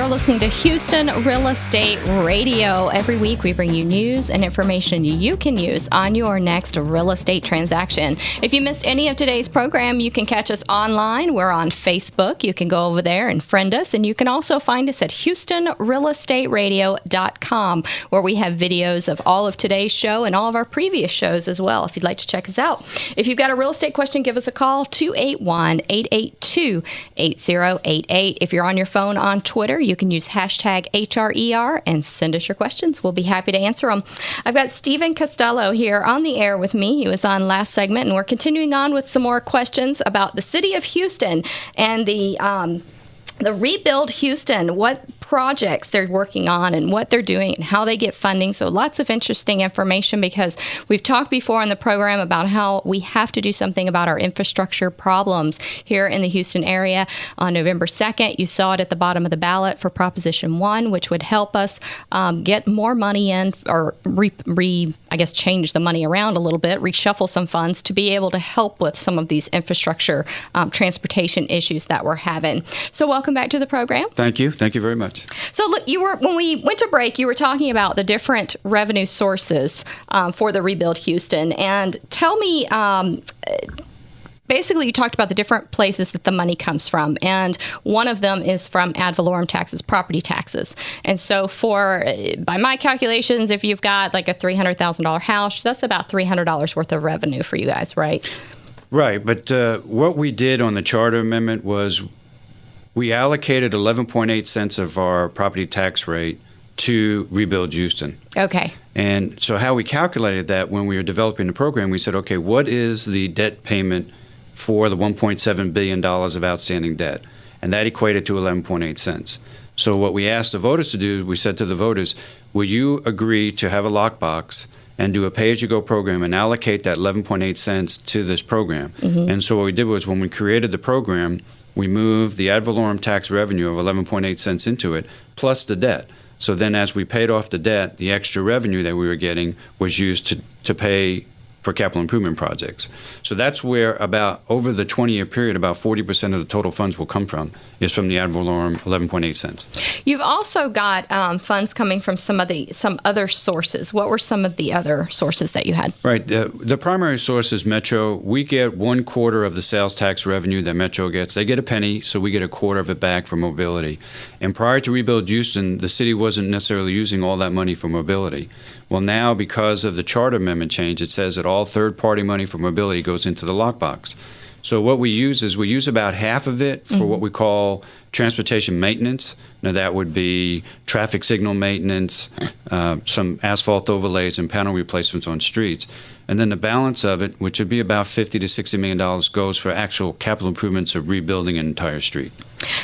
are listening to Houston Real Estate Radio. Every week we bring you news and information you can use on your next real estate transaction. If you missed any of today's program, you can catch us online. We're on Facebook. You can go over there and friend us, and you can also find us at HoustonRealEstateRadio.com, where we have videos of all of today's show and all of our previous shows as well, if you'd like to check us out. If you've got a real estate question, give us a call, 281-882-8088. If you're on your phone on Twitter, you can use hashtag HRER and send us your questions. We'll be happy to answer them. I've got Stephen Costello here on the air with me. He was on last segment, and we're continuing on with some more questions about the city of Houston and the Rebuild Houston, what projects they're working on and what they're doing and how they get funding. So lots of interesting information, because we've talked before on the program about how we have to do something about our infrastructure problems here in the Houston area. On November 2nd, you saw it at the bottom of the ballot for Proposition 1, which would help us get more money in, or change the money around a little bit, reshuffle some funds to be able to help with some of these infrastructure transportation issues that we're having. So welcome back to the program. Thank you. Thank you very much. So look, when we went to break, you were talking about the different revenue sources for the Rebuild Houston. And tell me, basically you talked about the different places that the money comes from. And one of them is from ad valorem taxes, property taxes. And so by my calculations, if you've got like a $300,000 house, that's about $300 worth of revenue for you guys, right? Right. But what we did on the charter amendment was we allocated 11.8 cents of our property tax rate to Rebuild Houston. Okay. And so how we calculated that when we were developing the program, we said, okay, what is the debt payment for the $1.7 billion of outstanding debt? And that equated to 11.8 cents. So what we asked the voters to do, we said to the voters, will you agree to have a lockbox and do a pay-as-you-go program and allocate that 11.8 cents to this program? Mm-hmm. And so what we did was, when we created the program, we moved the ad valorem tax revenue of 11.8 cents into it, plus the debt. So then as we paid off the debt, the extra revenue that we were getting was used to pay for capital improvement projects. So that's where about over the 20-year period, about 40% of the total funds will come from, is from the ad valorem 11.8 cents. You've also got funds coming from some other sources. What were some of the other sources that you had? Right. The primary source is Metro. We get 1/4 of the sales tax revenue that Metro gets. They get a penny, so we get 1/4 of it back for mobility. And prior to Rebuild Houston, the city wasn't necessarily using all that money for mobility. Well, now, because of the charter amendment change, it says that all third-party money for mobility goes into the lockbox. So what we use is we use about half of it for what we call transportation maintenance. Now, that would be traffic signal maintenance, some asphalt overlays, and panel replacements on streets. And then the balance of it, which would be about $50 to $60 million, goes for actual capital improvements of rebuilding an entire street.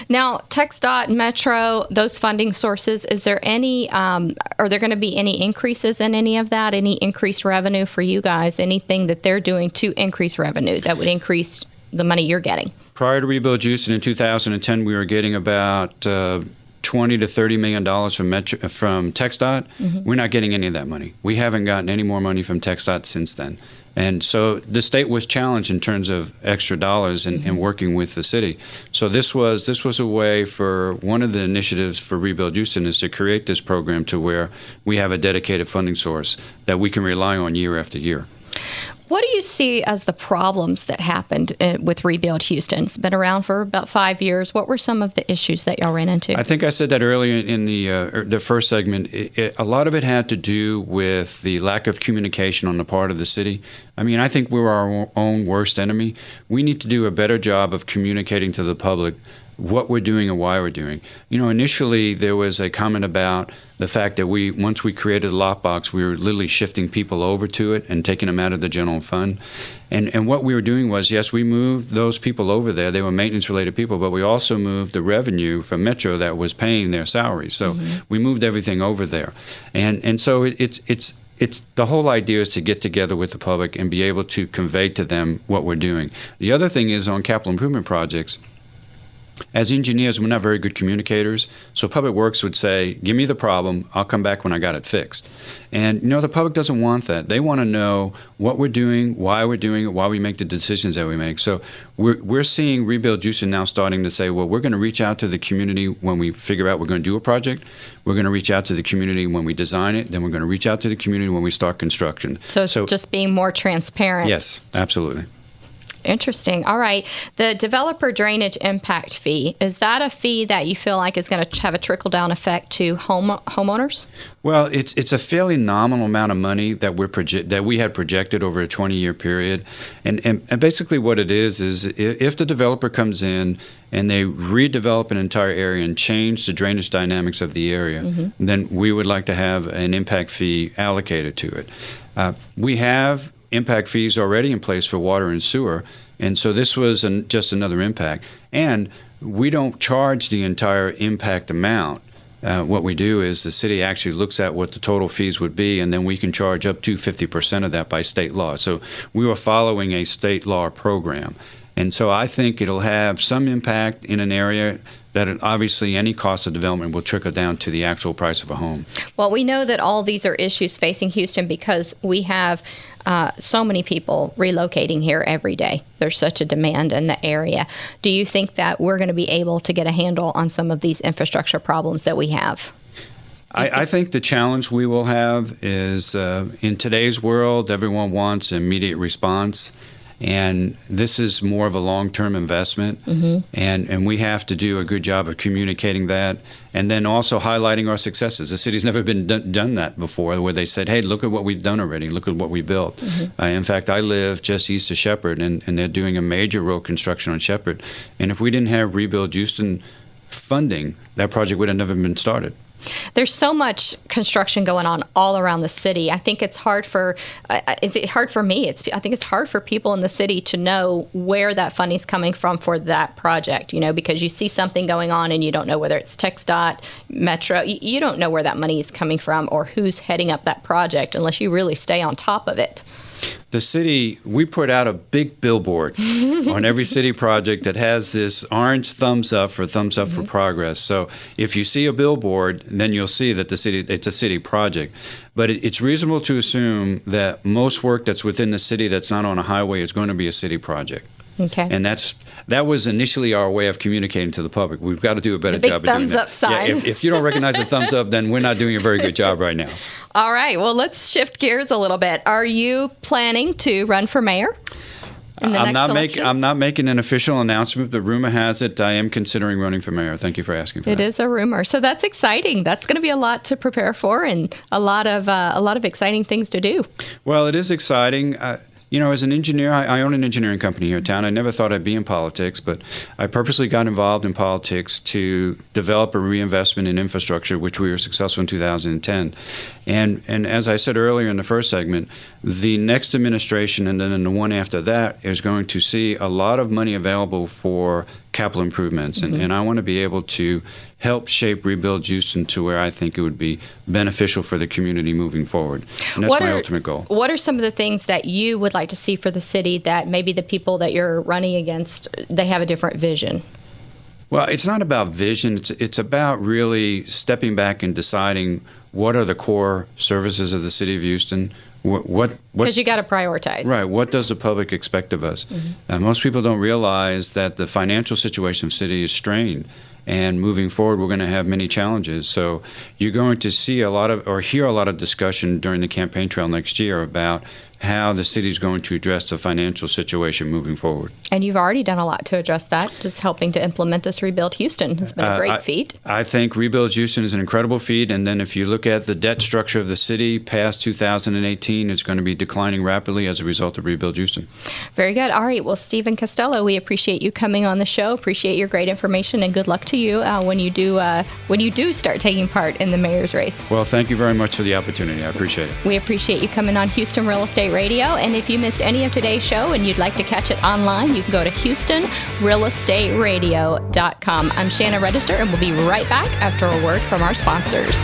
Now, TxDOT, Metro, those funding sources, is there any, are there going to be any increases in any of that? Any increased revenue for you guys? Anything that they're doing to increase revenue that would increase the money you're getting? Prior to Rebuild Houston in 2010, we were getting about $20 to $30 million from TxDOT. Mm-hmm. We're not getting any of that money. We haven't gotten any more money from TxDOT since then. And so the state was challenged in terms of extra dollars and working with the city. So this was a way for one of the initiatives for Rebuild Houston is to create this program to where we have a dedicated funding source that we can rely on year after year. What do you see as the problems that happened with Rebuild Houston? It's been around for about 5 years. What were some of the issues that y'all ran into? I think I said that earlier in the first segment. A lot of it had to do with the lack of communication on the part of the city. I mean, I think we're our own worst enemy. We need to do a better job of communicating to the public what we're doing and why we're doing. You know, initially there was a comment about the fact that once we created a lockbox, we were literally shifting people over to it and taking them out of the general fund. And what we were doing was, yes, we moved those people over there. They were maintenance-related people, but we also moved the revenue from Metro that was paying their salaries. So we moved everything over there. And so it's the whole idea is to get together with the public and be able to convey to them what we're doing. The other thing is on capital improvement projects, As engineers, we're not very good communicators. So Public Works would say, give me the problem, I'll come back when I got it fixed. And, the public doesn't want that. They want to know what we're doing, why we're doing it, why we make the decisions that we make. So we're seeing Rebuild Houston now starting to say, well, we're going to reach out to the community when we figure out we're going to do a project. We're going to reach out to the community when we design it. Then we're going to reach out to the community when we start construction. So it's just being more transparent. Yes, absolutely. Interesting. All right. The developer drainage impact fee, is that a fee that you feel like is going to have a trickle-down effect to homeowners? Well, it's a fairly nominal amount of money that we had projected over a 20-year period. And basically what it is if the developer comes in and they redevelop an entire area and change the drainage dynamics of the area, then we would like to have an impact fee allocated to it. We have impact fees already in place for water and sewer, and so this was just another impact. And we don't charge the entire impact amount. What we do is the city actually looks at what the total fees would be, and then we can charge up to 50% of that by state law. So we were following a state law program. And so I think it'll have some impact in an area that obviously any cost of development will trickle down to the actual price of a home. Well, we know that all these are issues facing Houston because we have so many people relocating here every day. There's such a demand in the area. Do you think that we're going to be able to get a handle on some of these infrastructure problems that we have? I think the challenge we will have is in today's world, everyone wants immediate response. And this is more of a long-term investment, and we have to do a good job of communicating that, and then also highlighting our successes. The city's never been done that before, where they said, hey, look at what we've done already, look at what we built. In fact, I live just east of Shepherd, and they're doing a major road construction on Shepherd. And if we didn't have Rebuild Houston funding, that project would have never been started. There's so much construction going on all around the city. I think it's hard for is it hard for me? I think it's hard for people in the city to know where that funding's coming from for that project, because you see something going on and you don't know whether it's TxDOT, Metro. You don't know where that money is coming from or who's heading up that project unless you really stay on top of it. The city, we put out a big billboard on every city project that has this orange thumbs up for progress. So if you see a billboard, then you'll see that it's a city project. But it's reasonable to assume that most work that's within the city that's not on a highway is going to be a city project. Okay. And that was initially our way of communicating to the public. We've got to do a better job of doing that. Thumbs up sign. Yeah, if you don't recognize the thumbs up, then we're not doing a very good job right now. All right. Well, let's shift gears a little bit. Are you planning to run for mayor in the next election? I'm not making an official announcement, but rumor has it I am considering running for mayor. Thank you for asking for that. It is a rumor. So that's exciting. That's going to be a lot to prepare for and a lot of exciting things to do. Well, it is exciting. As an engineer, I own an engineering company here in town. I never thought I'd be in politics, but I purposely got involved in politics to develop a reinvestment in infrastructure, which we were successful in 2010. And as I said earlier in the first segment, the next administration and then the one after that is going to see a lot of money available for capital improvements. And I want to be able to help shape Rebuild Houston to where I think it would be beneficial for the community moving forward. And that's my ultimate goal. What are some of the things that you would like to see for the city that maybe the people that you're running against, they have a different vision? Well, it's not about vision. It's about really stepping back and deciding what are the core services of the city of Houston. Because you got to prioritize. Right. What does the public expect of us? Most people don't realize that the financial situation of the city is strained. And moving forward, we're going to have many challenges. So you're going to see hear a lot of discussion during the campaign trail next year about how the city is going to address the financial situation moving forward. And you've already done a lot to address that. Just helping to implement this Rebuild Houston has been a great feat. I think Rebuild Houston is an incredible feat. And then if you look at the debt structure of the city past 2018, it's going to be declining rapidly as a result of Rebuild Houston. Very good. All right. Well, Stephen Costello, we appreciate you coming on the show. Appreciate your great information, and good luck to you when you do start taking part in the mayor's race. Well, thank you very much for the opportunity. I appreciate it. We appreciate you coming on Houston Real Estate Radio. And if you missed any of today's show and you'd like to catch it online, you can go to HoustonRealEstateRadio.com. I'm Shanna Register, and we'll be right back after a word from our sponsors.